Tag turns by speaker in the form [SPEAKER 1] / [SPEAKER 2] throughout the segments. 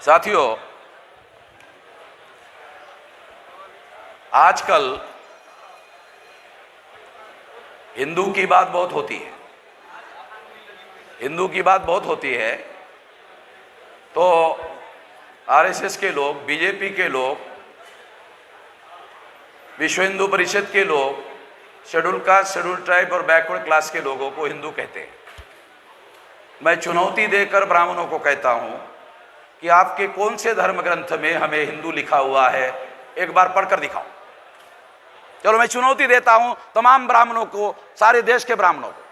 [SPEAKER 1] साथियों, आजकल हिंदू की बात बहुत होती है, हिंदू की बात बहुत होती है। तो आरएसएस के लोग, बीजेपी के लोग, विश्व हिंदू परिषद के लोग शेड्यूल कास्ट, शेड्यूल ट्राइब और बैकवर्ड क्लास के लोगों को हिंदू कहते हैं। मैं चुनौती देकर ब्राह्मणों को कहता हूं कि आपके कौन से धर्म ग्रंथ में हमें हिंदू लिखा हुआ है, एक बार पढ़कर दिखाओ। चलो, मैं चुनौती देता हूं तमाम ब्राह्मणों को, सारे देश के ब्राह्मणों को,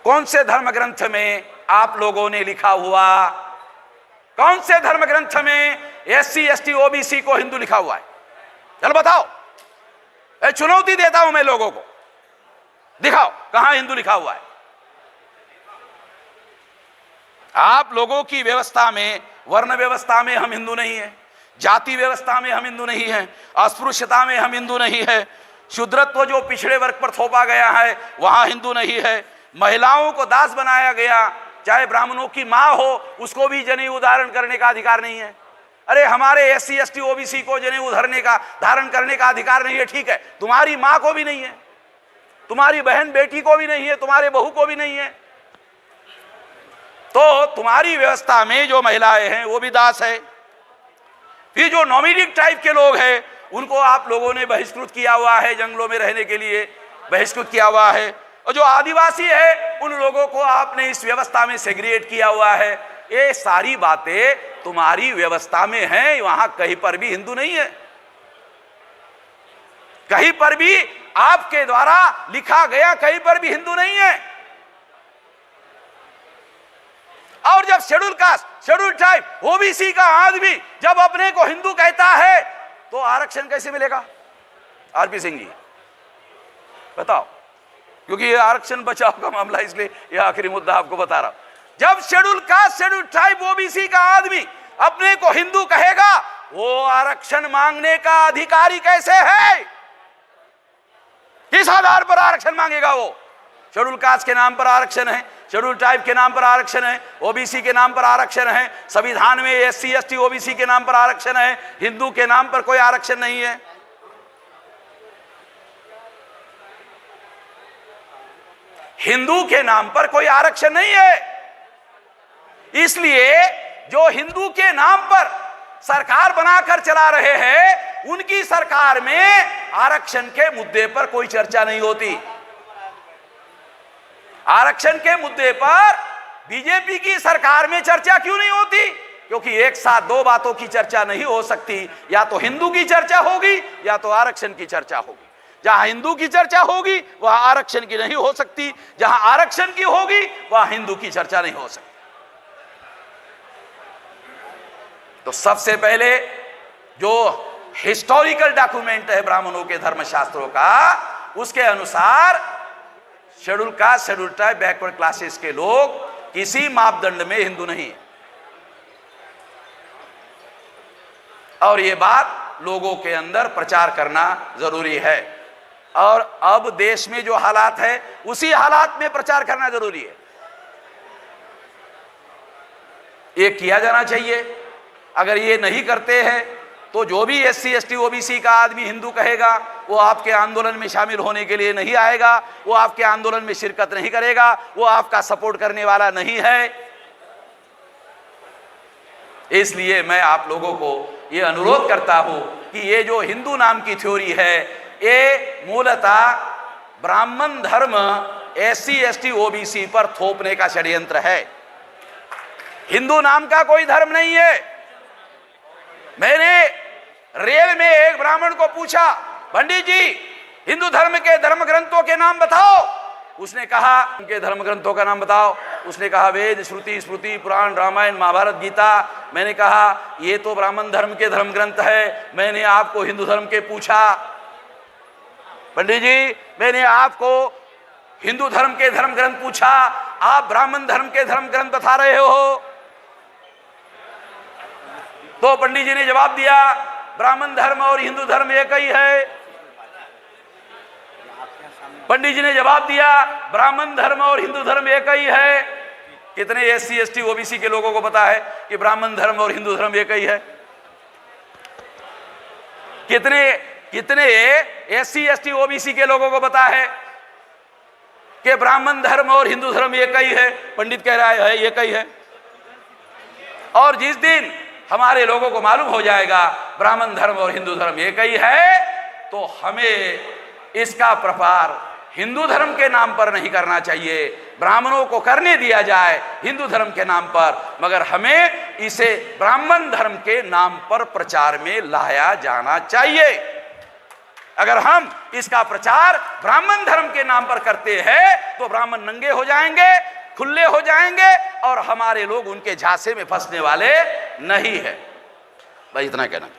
[SPEAKER 1] कौन से धर्म ग्रंथ में आप लोगों ने लिखा हुआ, कौन से धर्म ग्रंथ में एससी एसटी ओबीसी को हिंदू लिखा हुआ है? चलो बताओ, चुनौती देता हूं मैं लोगों को, दिखाओ कहां हिंदू लिखा हुआ है। आप लोगों की व्यवस्था में, वर्ण व्यवस्था में हम हिंदू नहीं है, जाति व्यवस्था में हम हिंदू नहीं है, अस्पृश्यता में हम हिंदू नहीं है, शूद्रत्व जो पिछड़े वर्ग पर थोपा गया है वहां हिंदू नहीं है, महिलाओं को दास बनाया गया, चाहे ब्राह्मणों की मां हो उसको भी जनेऊ धारण करने का अधिकार नहीं है। अरे हमारे एससी एसटी ओबीसी को जनेऊ धारण करने का अधिकार नहीं है, ठीक है, तुम्हारी मां को भी नहीं है, तुम्हारी बहन बेटी को भी नहीं है, तुम्हारे बहू को भी नहीं है। तो तुम्हारी व्यवस्था में जो महिलाएं हैं वो भी दास है। फिर जो नॉमिडिक टाइप के लोग हैं उनको आप लोगों ने बहिष्कृत किया हुआ है, जंगलों में रहने के लिए बहिष्कृत किया हुआ है। और जो आदिवासी है उन लोगों को आपने इस व्यवस्था में सेग्रीगेट किया हुआ है। ये सारी बातें तुम्हारी व्यवस्था में हैं, वहां कहीं पर भी हिंदू नहीं है, कहीं पर भी आपके द्वारा लिखा गया कहीं पर भी हिंदू नहीं है। और जब schedule caste, schedule tribe, OBC का आदमी जब अपने को हिंदू कहता है तो आरक्षण कैसे मिलेगा? आरपी सिंह जी बताओ, क्योंकि ये आरक्षण बचाव का मामला, इसलिए यह आखिरी मुद्दा आपको बता रहा हूं। जब schedule caste, schedule tribe, OBC का आदमी अपने को हिंदू कहेगा, वो आरक्षण मांगने का अधिकारी कैसे है? किस आधार पर आरक्षण मांगेगा वो? शेड्यूल कास्ट के नाम पर आरक्षण है, शेड्यूल ट्राइब के नाम पर आरक्षण है, ओबीसी के नाम पर आरक्षण है, संविधान में एससी एसटी ओबीसी के नाम पर आरक्षण है, हिंदू के नाम पर कोई आरक्षण नहीं है। हिंदू के नाम पर कोई आरक्षण नहीं है। इसलिए जो हिंदू के नाम पर सरकार बनाकर चला रहे हैं उनकी सरकार में आरक्षण के मुद्दे पर कोई चर्चा नहीं होती। आरक्षण के मुद्दे पर बीजेपी की सरकार में चर्चा क्यों नहीं होती? क्योंकि एक साथ दो बातों की चर्चा नहीं हो सकती, या तो हिंदू की चर्चा होगी या तो आरक्षण की चर्चा होगी। जहां हिंदू की चर्चा होगी वहां आरक्षण की नहीं हो सकती, जहां आरक्षण की होगी वहां हिंदू की चर्चा नहीं हो सकती। तो सबसे पहले जो हिस्टोरिकल डॉक्यूमेंट है ब्राह्मणों के धर्मशास्त्रों का, उसके अनुसार schedule caste, schedule tribe, backward classes के लोग किसी मापदंड में हिंदू नहीं है। और यह बात लोगों के अंदर प्रचार करना जरूरी है। और अब देश में जो हालात है उसी हालात में प्रचार करना जरूरी है। ये किया जाना चाहिए। अगर ये नहीं करते हैं तो जो भी एससी एसटी ओबीसी का आदमी हिंदू कहेगा वो आपके आंदोलन में शामिल होने के लिए नहीं आएगा, वो आपके आंदोलन में शिरकत नहीं करेगा, वो आपका सपोर्ट करने वाला नहीं है। इसलिए मैं आप लोगों को ये अनुरोध करता हूं कि ये जो हिंदू नाम की थ्योरी है ये मूलतः ब्राह्मण धर्म एससी एसटी ओबीसी पर थोपने का षड्यंत्र है। हिंदू नाम का कोई धर्म नहीं है। मैंने रेल में एक ब्राह्मण को पूछा, पंडित जी हिंदू धर्म के धर्म ग्रंथों के नाम बताओ। उसने कहा, उनके धर्म ग्रंथों का नाम बताओ। उसने कहा वेद, श्रुति, स्मृति, पुराण, रामायण, महाभारत, गीता। मैंने कहा ये तो ब्राह्मण धर्म के धर्म ग्रंथ है, मैंने आपको हिंदू धर्म के पूछा। पंडित जी मैंने आपको हिंदू धर्म के धर्म ग्रंथ पूछा, आप ब्राह्मण धर्म के धर्म ग्रंथ बता रहे हो। तो पंडित जी ने जवाब दिया ब्राह्मण धर्म और हिंदू धर्म एक ही है। पंडित जी ने जवाब दिया ब्राह्मण धर्म और हिंदू धर्म एक ही है। कितने SC ST OBC के लोगों को पता है कि ब्राह्मण धर्म और हिंदू धर्म एक ही है? कितने SC ST OBC के लोगों को पता है कि ब्राह्मण धर्म और हिंदू धर्म एक ही है? पंडित कह रहा है एक ही है। और जिस दिन हमारे लोगों को मालूम हो जाएगा ब्राह्मण धर्म और हिंदू धर्म एक ही है, तो हमें इसका प्रचार हिंदू धर्म के नाम पर नहीं करना चाहिए। ब्राह्मणों को करने दिया जाए हिंदू धर्म के नाम पर, मगर हमें इसे ब्राह्मण धर्म के नाम पर प्रचार में लाया जाना चाहिए। अगर हम इसका प्रचार ब्राह्मण धर्म के नाम पर करते हैं तो ब्राह्मण नंगे हो जाएंगे, खुले हो जाएंगे और हमारे लोग उनके झांसे में फंसने वाले नहीं है। भाई इतना कहना।